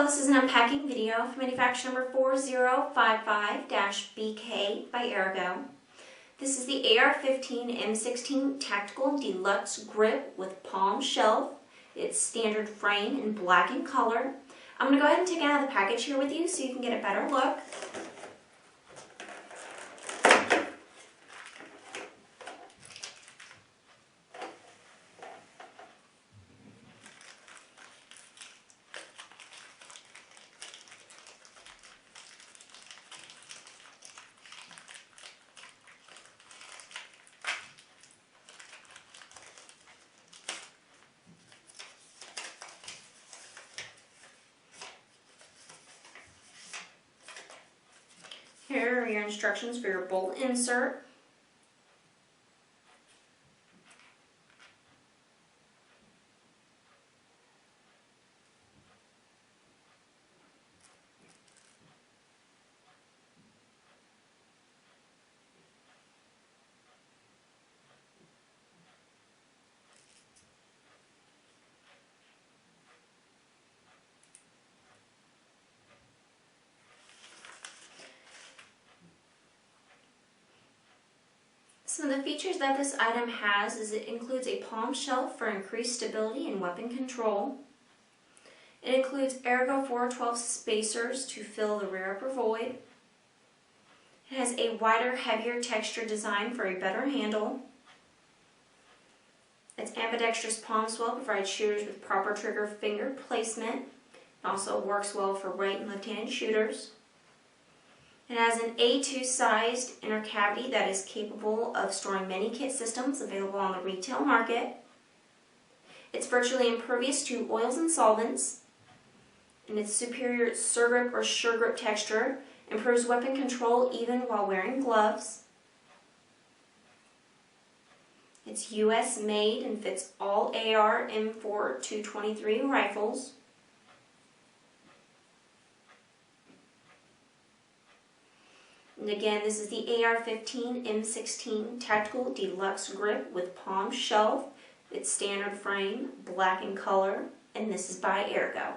Hello, this is an unpacking video for manufacturer number 4055-BK by Ergo. This is the AR15 M16 Tactical Deluxe Grip with palm shelf. It's standard frame in black in color. I'm going to go ahead and take it out of the package here with you so you can get a better look. Here are your instructions for your bolt insert. Some of the features that this item has is it includes a palm shelf for increased stability and weapon control. It includes Ergo 412 spacers to fill the rear upper void. It has a wider, heavier texture design for a better handle. Its ambidextrous palm swell provides shooters with proper trigger finger placement. It also works well for right and left-handed shooters. It has an A2 sized inner cavity that is capable of storing many kit systems available on the retail market. It's virtually impervious to oils and solvents, and its superior surgrip or suregrip texture improves weapon control even while wearing gloves. It's US made and fits all AR M4 223 rifles. And again, this is the AR15 M16 Tactical Deluxe Grip with palm shelf. It's standard frame, black in color, and this is by Ergo.